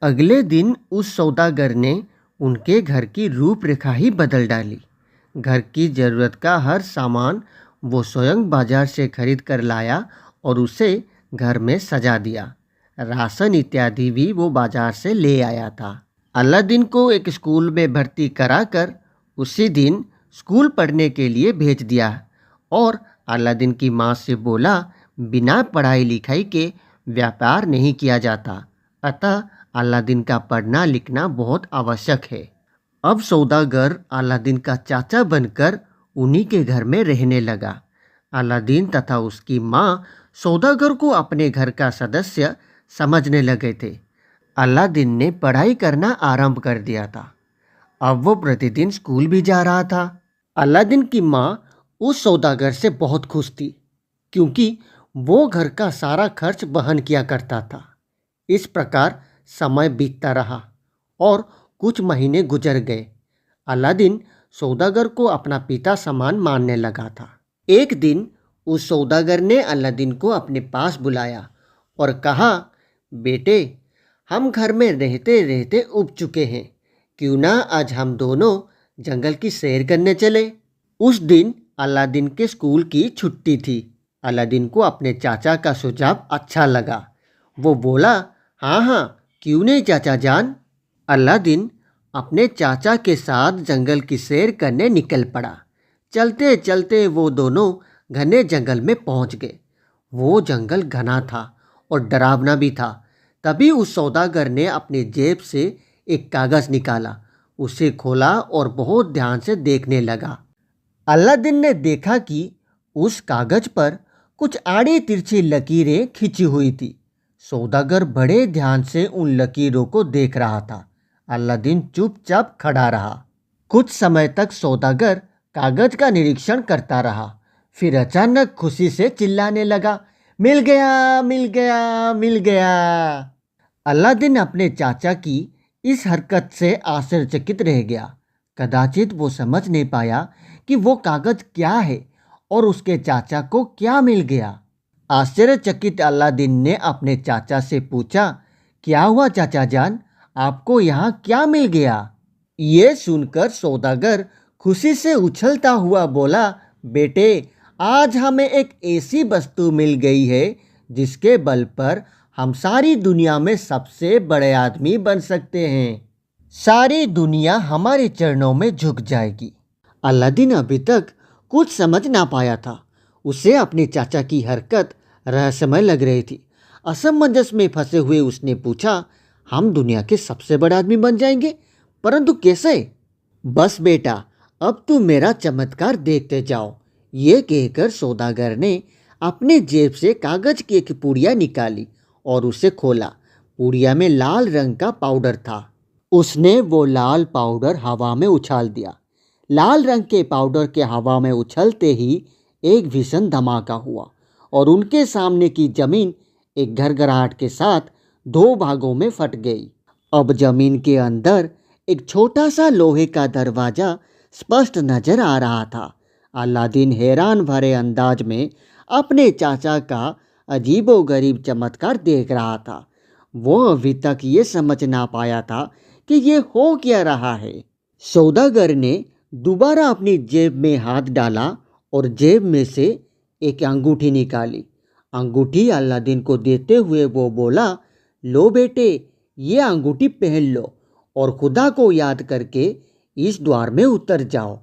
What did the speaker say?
अगले दिन उस सौदागर ने उनके घर की रूपरेखा ही बदल डाली। घर की ज़रूरत का हर सामान वो स्वयं बाजार से खरीद कर लाया और उसे घर में सजा दिया। राशन इत्यादि भी वो बाजार से ले आया था। अलादीन को एक स्कूल में भर्ती कराकर उसी दिन स्कूल पढ़ने के लिए भेज दिया और अलादीन की माँ से बोला, बिना पढ़ाई लिखाई के व्यापार नहीं किया जाता, अतः अलादीन का पढ़ना लिखना बहुत आवश्यक है। अब सौदागर अलादीन का चाचा बनकर उन्हीं के घर में रहने लगा। अलादीन तथा उसकी माँ सौदागर को अपने घर का सदस्य समझने लगे थे। अलादीन ने पढ़ाई करना आरंभ कर दिया था। अब वो प्रतिदिन स्कूल भी जा रहा था। अलादीन की माँ उस सौदागर से बहुत खुश थी, क्योंकि वो घर का सारा खर्च वहन किया करता था। इस प्रकार समय बीतता रहा और कुछ महीने गुजर गए। अलादीन सौदागर को अपना पिता समान मानने लगा था। एक दिन उस सौदागर ने अलादीन को अपने पास बुलाया और कहा, बेटे, हम घर में रहते रहते ऊब चुके हैं, क्यों ना आज हम दोनों जंगल की सैर करने चले। उस दिन अलादीन के स्कूल की छुट्टी थी। अलादीन को अपने चाचा का सुझाव अच्छा लगा। वो बोला, हाँ हाँ, क्यों नहीं चाचा जान। अलादीन अपने चाचा के साथ जंगल की सैर करने निकल पड़ा। चलते चलते वो दोनों घने जंगल में पहुंच गए। वो जंगल घना था और डरावना भी था। तभी उस सौदागर ने अपनी जेब से एक कागज़ निकाला, उसे खोला और बहुत ध्यान से देखने लगा। अलादीन ने देखा कि उस कागज़ पर कुछ आड़ी तिरछी लकीरें खिंची हुई थी। सौदागर बड़े ध्यान से उन लकीरों को देख रहा था। अलादीन चुपचाप खड़ा रहा। कुछ समय तक सौदागर कागज़ का निरीक्षण करता रहा। फिर अचानक खुशी से चिल्लाने लगा, मिल गया, मिल गया, मिल गया। अलादीन अपने चाचा की इस हरकत से आश्चर्यचकित रह गया। कदाचित वो समझ नहीं पाया कि वो कागज़ क्या है और उसके चाचा को क्या मिल गया। आश्चर्यचकित अलादीन ने अपने चाचा से पूछा, क्या हुआ चाचा जान, आपको यहाँ क्या मिल गया। ये सुनकर सौदागर खुशी से उछलता हुआ बोला, बेटे, आज हमें एक ऐसी वस्तु मिल गई है जिसके बल पर हम सारी दुनिया में सबसे बड़े आदमी बन सकते हैं। सारी दुनिया हमारे चरणों में झुक जाएगी। अलादीन अभी तक कुछ समझ ना पाया था। उसे अपने चाचा की हरकत रहस्यमय लग रही थी। असमंजस में फंसे हुए उसने पूछा, हम दुनिया के सबसे बड़े आदमी बन जाएंगे, परंतु कैसे। बस बेटा, अब तुम मेरा चमत्कार देखते जाओ। ये कहकर सौदागर ने अपने जेब से कागज़ की एक पुड़िया निकाली और उसे खोला। पुड़िया में लाल रंग का पाउडर था। उसने वो लाल पाउडर हवा में उछाल दिया। लाल रंग के पाउडर के हवा में उछलते ही एक भीषण धमाका हुआ और उनके सामने की जमीन एक घरघराहट के साथ दो भागों में फट गई। अब जमीन के अंदर एक छोटा सा लोहे का दरवाजा स्पष्ट नजर आ रहा था। अलादीन हैरान भरे अंदाज में अपने चाचा का अजीबोगरीब चमत्कार देख रहा था। वो अभी तक ये समझ ना पाया था कि ये हो क्या रहा है। सौदागर ने दोबारा अपनी जेब में हाथ डाला और जेब में से एक अंगूठी निकाली। अंगूठी अलादीन को देते हुए वो बोला, लो बेटे, ये अंगूठी पहन लो और खुदा को याद करके इस द्वार में उतर जाओ।